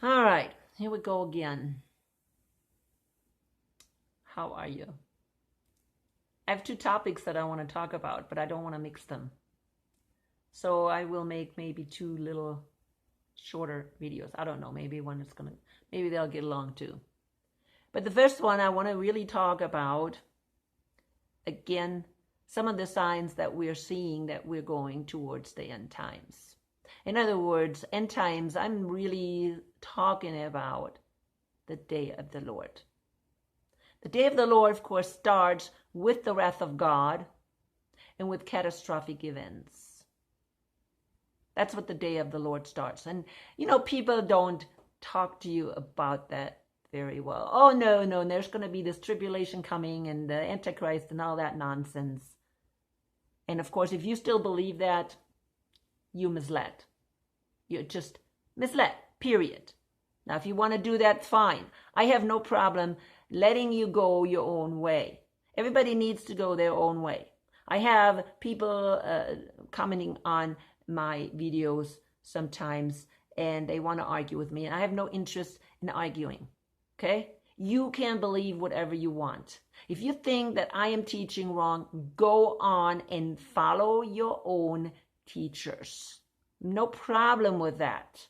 All right, here we go again. How are you? I have two topics that I want to talk about, but I don't want to mix them. So I will make maybe two little shorter videos. I don't know, maybe maybe they'll get along too. But the first one, I want to really talk about, again, some of the signs that we're seeing that we're going towards the end times. In other words, end times, I'm really talking about the day of the Lord. The day of the Lord, of course, starts with the wrath of God and with catastrophic events. That's what the day of the Lord starts. And, people don't talk to you about that very well. Oh, no, there's going to be this tribulation coming and the Antichrist and all that nonsense. And, of course, if you still believe that, you misled. You're just misled, period. Now, if you want to do that, fine. I have no problem letting you go your own way. Everybody needs to go their own way. I have people commenting on my videos sometimes, and they want to argue with me, and I have no interest in arguing, okay? You can believe whatever you want. If you think that I am teaching wrong, go on and follow your own teachers. No problem with that.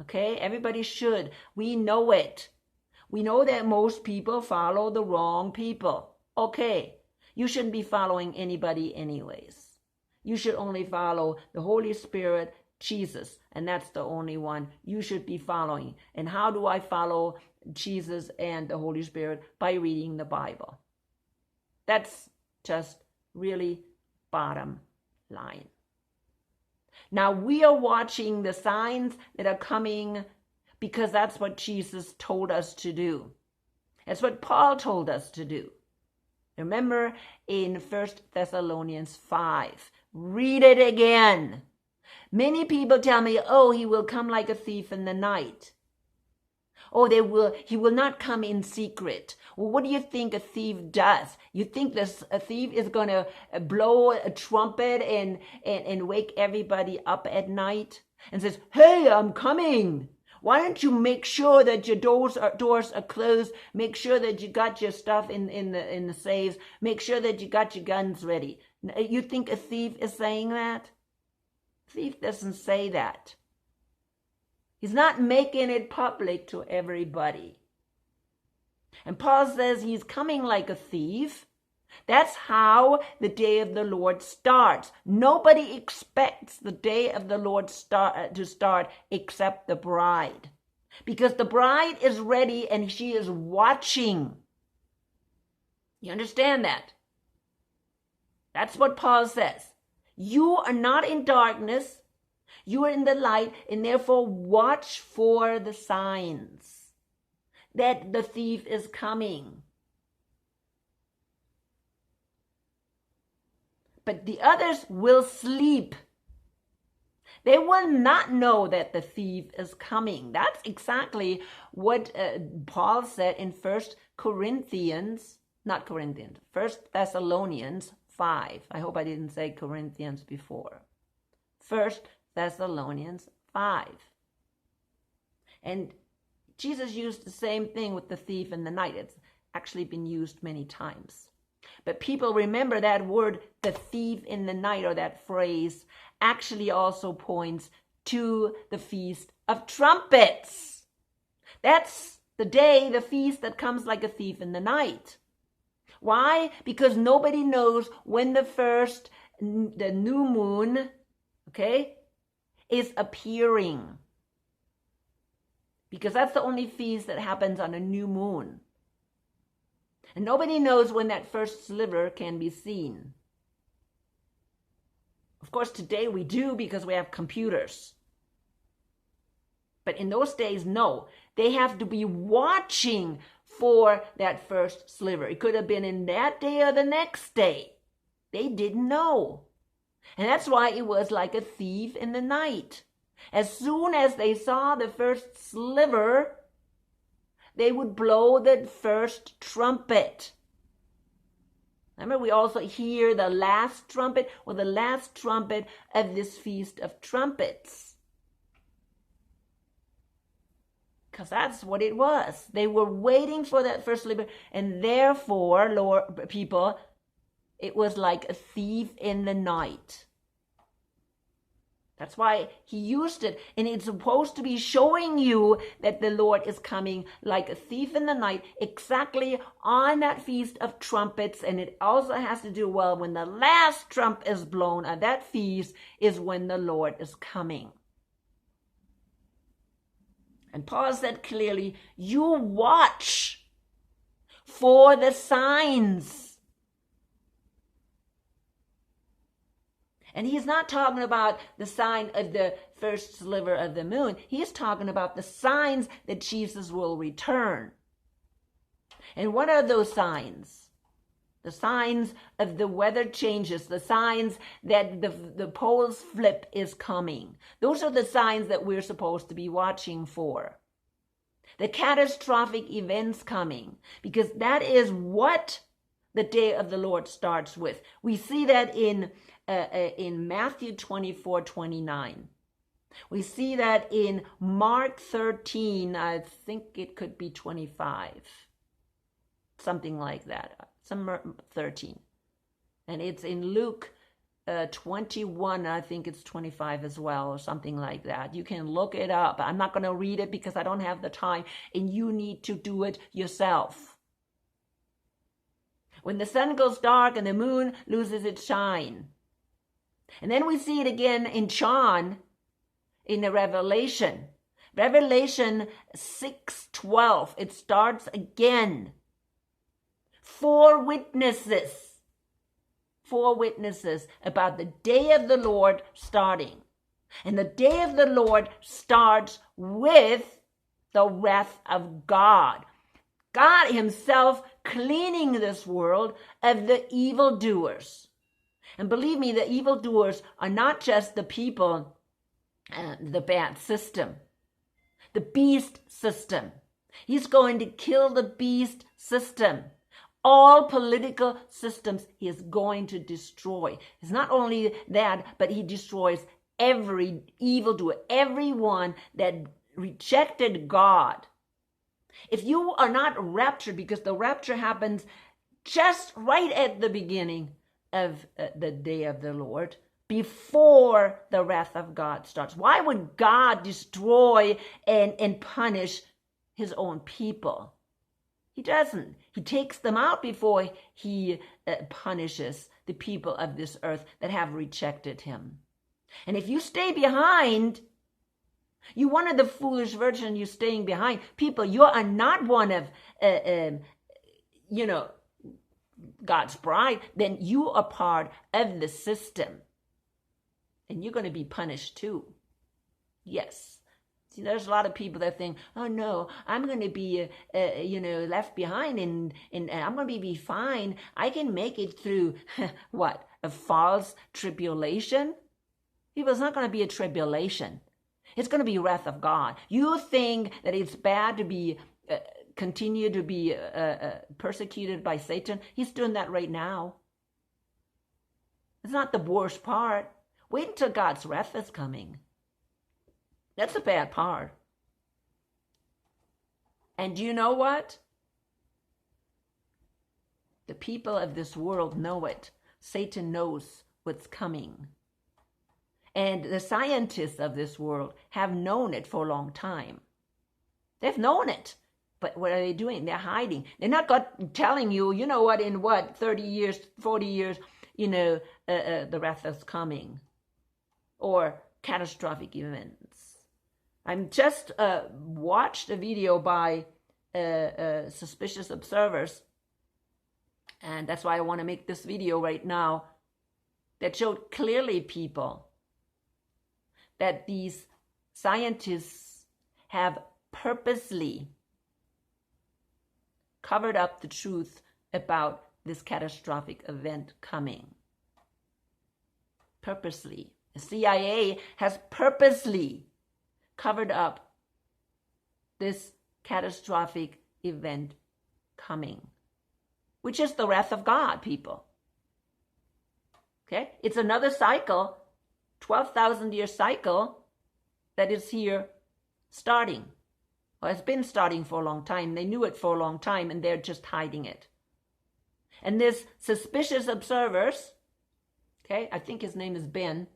Okay? Everybody should. We know it. We know that most people follow the wrong people. Okay. You shouldn't be following anybody anyways. You should only follow the Holy Spirit, Jesus, and that's the only one you should be following. And how do I follow Jesus and the Holy Spirit? By reading the Bible. That's just really bottom line. Now we are watching the signs that are coming because that's what Jesus told us to do. That's what Paul told us to do. Remember in 1 Thessalonians 5. Read it again. Many people tell me, oh, he will come like a thief in the night. Oh, he will not come in secret. Well, what do you think a thief does? You think a thief is going to blow a trumpet and wake everybody up at night and says, hey, I'm coming. Why don't you make sure that your doors are closed? Make sure that you got your stuff in the safes. Make sure that you got your guns ready. You think a thief is saying that? Thief doesn't say that. He's not making it public to everybody. And Paul says he's coming like a thief. That's how the day of the Lord starts. Nobody expects the day of the Lord to start except the bride. Because the bride is ready and she is watching. You understand that? That's what Paul says. You are not in darkness. You are in the light, and therefore watch for the signs that the thief is coming. But the others will sleep. They will not know that the thief is coming. That's exactly what Paul said in 1 Thessalonians 5. I hope I didn't say Corinthians before. 1 Thessalonians 5. And Jesus used the same thing with the thief in the night. It's actually been used many times. But people remember that word, the thief in the night, or that phrase, actually also points to the Feast of Trumpets. That's the feast that comes like a thief in the night. Why? Because nobody knows when the new moon, okay, is appearing. Because that's the only feast that happens on a new moon. And nobody knows when that first sliver can be seen. Of course, today we do because we have computers. But in those days, no. They have to be watching for that first sliver. It could have been in that day or the next day. They didn't know. And that's why it was like a thief in the night. As soon as they saw the first sliver, they would blow the first trumpet. Remember, we also hear the last trumpet, or the last trumpet of this Feast of Trumpets. Because that's what it was. They were waiting for that first liberation. And therefore, Lord, people, it was like a thief in the night. That's why he used it. And it's supposed to be showing you that the Lord is coming like a thief in the night, exactly on that Feast of Trumpets. And it also has to do, well, when the last trump is blown at that feast is when the Lord is coming. And Paul said clearly, you watch for the signs. And he's not talking about the sign of the first sliver of the moon. He's talking about the signs that Jesus will return. And what are those signs? The signs of the weather changes, the signs that the poles flip is coming. Those are the signs that we're supposed to be watching for. The catastrophic events coming, because that is what the day of the Lord starts with. We see that in Matthew 24:29. We see that in Mark 13, I think it could be 25. Something like that, somewhere 13. And it's in Luke 21, I think it's 25 as well, or something like that. You can look it up. I'm not going to read it because I don't have the time, and you need to do it yourself. When the sun goes dark and the moon loses its shine. And then we see it again in John, in the Revelation. Revelation 6:12, it starts again. Four witnesses about the day of the Lord starting. And the day of the Lord starts with the wrath of God. God himself cleaning this world of the evildoers. And believe me, the evildoers are not just the people, the bad system, the beast system. He's going to kill the beast system. All political systems he is going to destroy. It's not only that, but he destroys every evildoer, everyone that rejected God. If you are not raptured, because the rapture happens just right at the beginning of the day of the Lord, before the wrath of God starts. Why would God destroy and punish his own people? He doesn't. He takes them out before he punishes the people of this earth that have rejected him. And if you stay behind, you one of the foolish virgin, you're staying behind. People, you are not one of, God's bride, then you are part of the system. And you're going to be punished too. Yes. See, there's a lot of people that think, oh no, I'm going to be, left behind and I'm going to be fine. I can make it through, what, a false tribulation? It's not going to be a tribulation. It's going to be wrath of God. You think that it's bad to be continue to be persecuted by Satan? He's doing that right now. It's not the worst part. Wait until God's wrath is coming. That's the bad part. And you know what? The people of this world know it. Satan knows what's coming. And the scientists of this world have known it for a long time. They've known it. But what are they doing? They're hiding. They're not telling you, you know what, in 30 years, 40 years, the wrath is coming. Or catastrophic events. I'm just watched a video by Suspicious Observers, and that's why I want to make this video right now, that showed clearly, people, that these scientists have purposely covered up the truth about this catastrophic event coming. Purposely. The CIA has purposely covered up this catastrophic event coming, which is the wrath of God, people. Okay? It's another cycle, 12,000 year cycle that is here starting. Well, it's been starting for a long time. They knew it for a long time, and they're just hiding it. And this suspicious observers, okay, I think his name is Ben,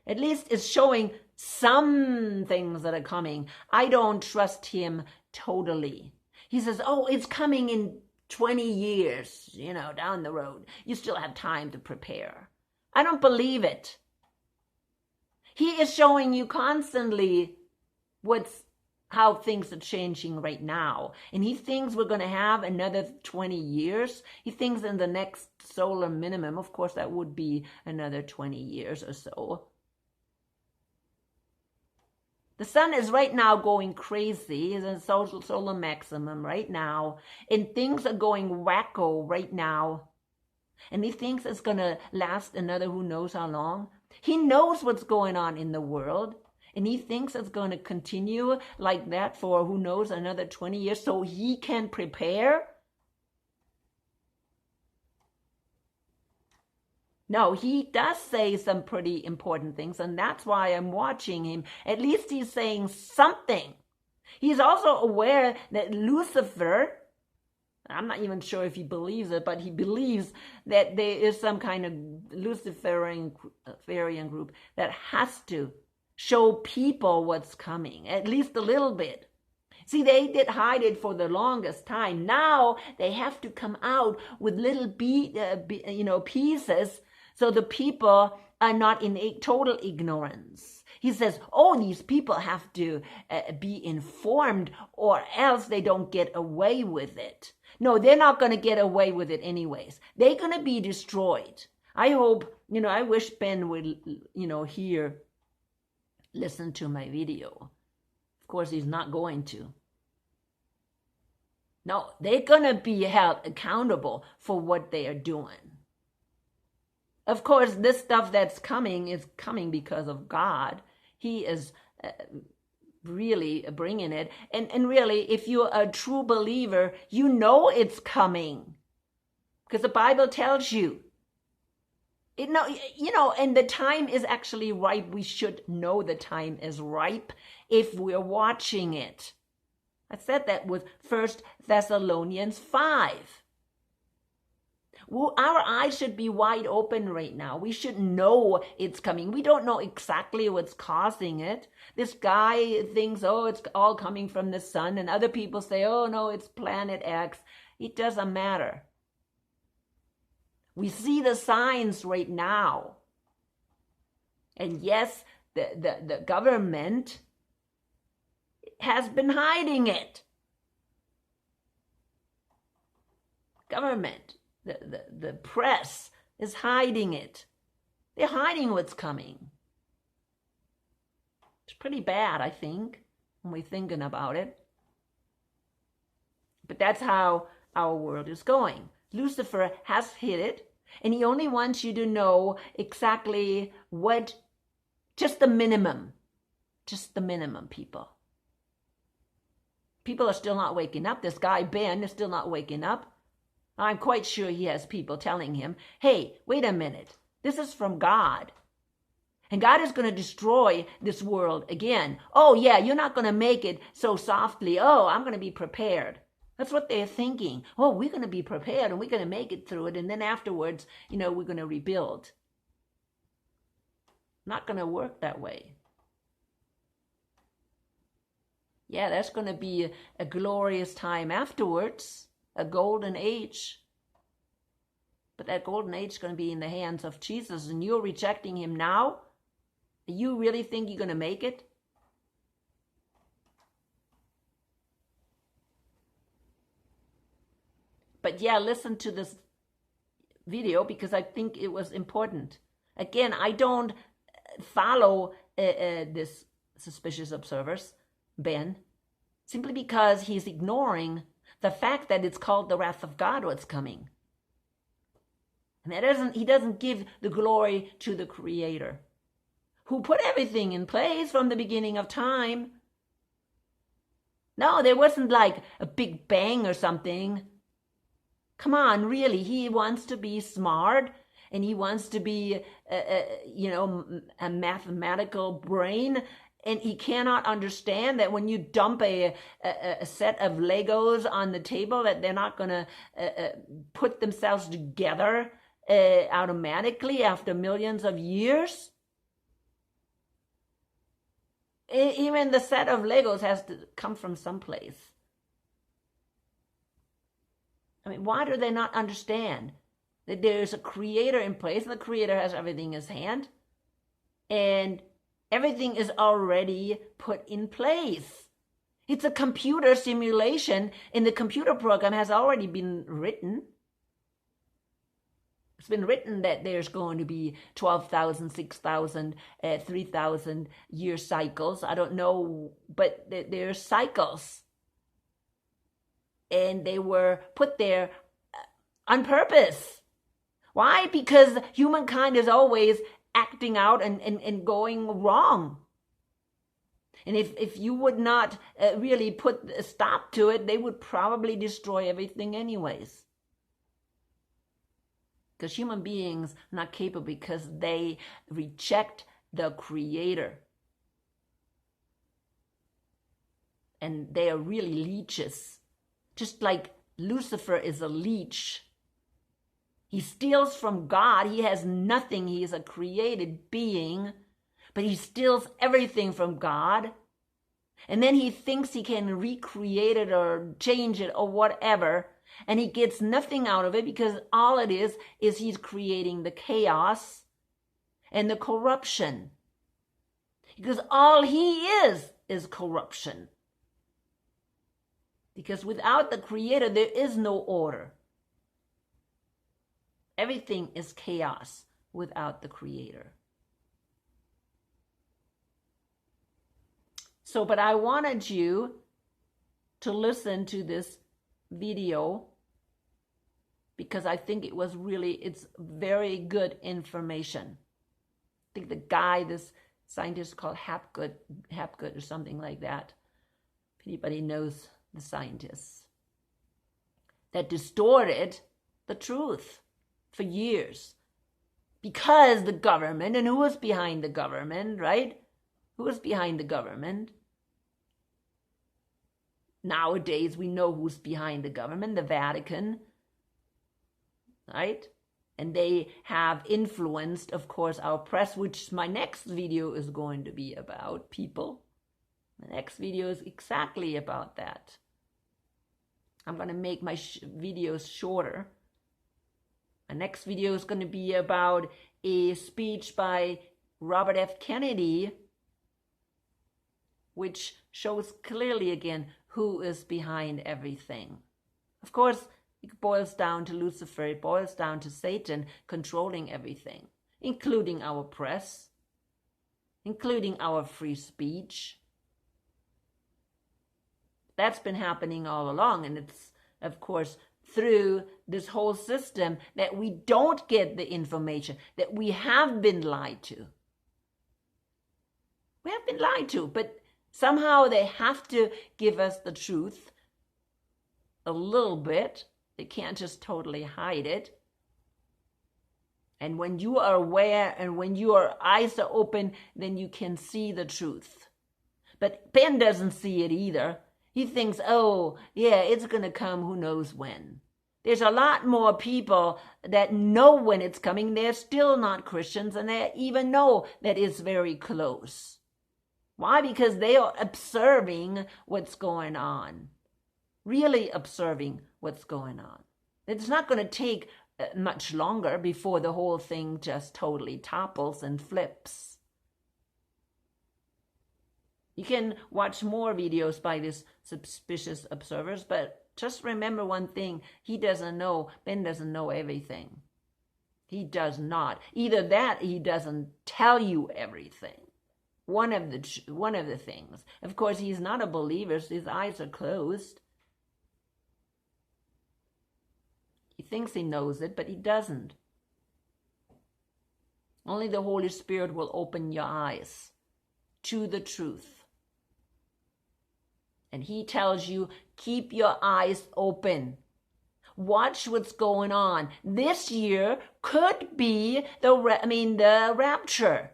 at least is showing some things that are coming. I don't trust him totally. He says, oh, it's coming in 20 years, down the road. You still have time to prepare. I don't believe it. He is showing you constantly how things are changing right now. And he thinks we're going to have another 20 years. He thinks in the next solar minimum, of course, that would be another 20 years or so. The sun is right now going crazy. It's in solar maximum right now. And things are going wacko right now. And he thinks it's going to last another who knows how long. He knows what's going on in the world. And he thinks it's going to continue like that for who knows another 20 years so he can prepare. No, he does say some pretty important things, and that's why I'm watching him. At least he's saying something. He's also aware that Lucifer, I'm not even sure if he believes it, but he believes that there is some kind of Luciferian group that has to show people what's coming, at least a little bit. See, they did hide it for the longest time. Now they have to come out with little pieces so the people are not in total ignorance. He says, oh, these people have to be informed or else they don't get away with it. No, they're not going to get away with it anyways. They're going to be destroyed. I hope, I wish Ben would, listen to my video. Of course, he's not going to. No, they're going to be held accountable for what they are doing. Of course, this stuff that's coming is coming because of God. He is really bringing it. And really, if you're a true believer, you know it's coming. Because the Bible tells you. And the time is actually ripe. We should know the time is ripe if we're watching it. I said that with 1 Thessalonians 5. Well, our eyes should be wide open right now. We should know it's coming. We don't know exactly what's causing it. This guy thinks, oh, it's all coming from the sun. And other people say, oh, no, it's planet X. It doesn't matter. We see the signs right now. And yes, the government has been hiding it. Government, the press is hiding it. They're hiding what's coming. It's pretty bad, I think, when we're thinking about it. But that's how our world is going. Lucifer has hit it, and he only wants you to know exactly what, just the minimum, people. People are still not waking up. This guy, Ben, is still not waking up. I'm quite sure he has people telling him, hey, wait a minute, this is from God. And God is going to destroy this world again. Oh, yeah, you're not going to make it so softly. Oh, I'm going to be prepared. That's what they're thinking. Oh, we're going to be prepared and we're going to make it through it. And then afterwards, we're going to rebuild. Not going to work that way. Yeah, that's going to be a glorious time afterwards, a golden age. But that golden age is going to be in the hands of Jesus, and you're rejecting him now? You really think you're going to make it? But yeah, listen to this video because I think it was important. Again, I don't follow this suspicious observers, Ben, simply because he's ignoring the fact that it's called the wrath of God what's coming. And he doesn't give the glory to the Creator, who put everything in place from the beginning of time. No, there wasn't like a big bang or something. Come on, really, he wants to be smart and he wants to be, a mathematical brain, And he cannot understand that when you dump a set of Legos on the table, that they're not going to put themselves together automatically after millions of years. Even the set of Legos has to come from someplace. I mean, why do they not understand that there's a creator in place, and the creator has everything in his hand, and everything is already put in place? It's a computer simulation, and the computer program has already been written. It's been written that there's going to be 12,000, 6,000, 3,000 year cycles. I don't know, but there's cycles. And they were put there on purpose. Why? Because humankind is always acting out and going wrong. And if you would not really put a stop to it, they would probably destroy everything anyways. Because human beings are not capable, because they reject the Creator. And they are really leeches. Just like Lucifer is a leech. He steals from God. He has nothing. He is a created being, but he steals everything from God. And then he thinks he can recreate it or change it or whatever. And he gets nothing out of it, because all it is he's creating the chaos and the corruption. Because all he is corruption. Because without the Creator, there is no order. Everything is chaos without the Creator. So, but I wanted you to listen to this video, because I think it's very good information. I think the guy, this scientist called Hapgood or something like that, if anybody knows the scientists, that distorted the truth for years, because the government, and who was behind the government, right? Who was behind the government? Nowadays, we know who's behind the government, the Vatican, right? And they have influenced, of course, our press, which my next video is going to be about, people. The next video is exactly about that. I'm going to make my videos shorter. My next video is going to be about a speech by Robert F. Kennedy, which shows clearly again who is behind everything. Of course, it boils down to Lucifer. It boils down to Satan controlling everything, including our press, including our free speech. That's been happening all along, and it's, of course, through this whole system that we don't get the information, that we have been lied to. We have been lied to, but somehow they have to give us the truth a little bit. They can't just totally hide it. And when you are aware and when your eyes are open, then you can see the truth. But Ben doesn't see it either. He thinks, oh, yeah, it's going to come who knows when. There's a lot more people that know when it's coming. They're still not Christians, and they even know that it's very close. Why? Because they are observing what's going on. Really observing what's going on. It's not going to take much longer before the whole thing just totally topples and flips. You can watch more videos by these suspicious observers, but just remember one thing. He doesn't know, Ben doesn't know everything. He does not. Either that, he doesn't tell you everything. One of the things. Of course, he's not a believer, so his eyes are closed. He thinks he knows it, but he doesn't. Only the Holy Spirit will open your eyes to the truth. And he tells you, keep your eyes open. Watch what's going on. This year could be the rapture.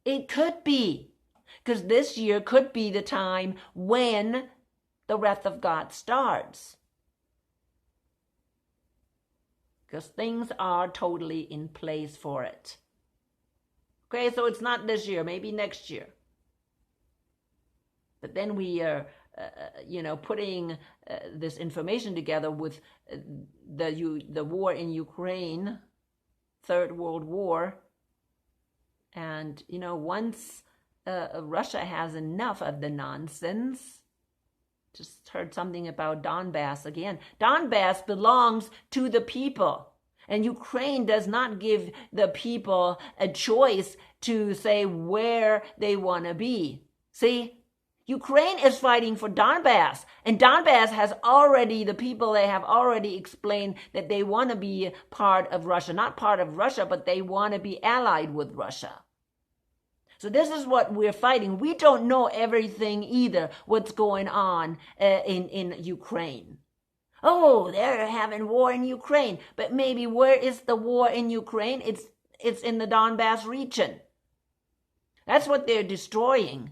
It could be. Because this year could be the time when the wrath of God starts. Because things are totally in place for it. Okay, so it's not this year, maybe next year. But then we are, putting this information together with the war in Ukraine, Third World War. And, once Russia has enough of the nonsense, just heard something about Donbass again. Donbass belongs to the people. And Ukraine does not give the people a choice to say where they want to be. See, Ukraine is fighting for Donbass. And Donbass has already, the people, they have already explained that they want to be part of Russia. Not part of Russia, but they want to be allied with Russia. So this is what we're fighting. We don't know everything either, what's going on in Ukraine. Oh, they're having war in Ukraine. But maybe where is the war in Ukraine? It's in the Donbass region. That's what they're destroying.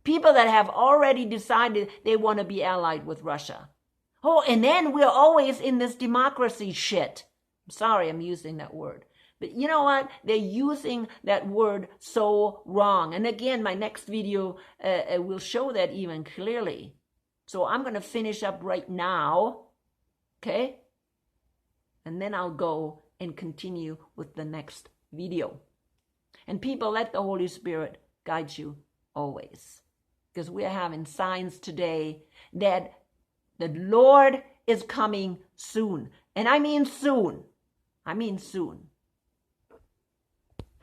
People that have already decided they want to be allied with Russia. Oh, and then we're always in this democracy shit. I'm sorry I'm using that word. But you know what? They're using that word so wrong. And again, my next video will show that even clearly. So I'm going to finish up right now, okay? And then I'll go and continue with the next video. And people, let the Holy Spirit guide you always. Because we're having signs today that the Lord is coming soon. And I mean soon. I mean soon.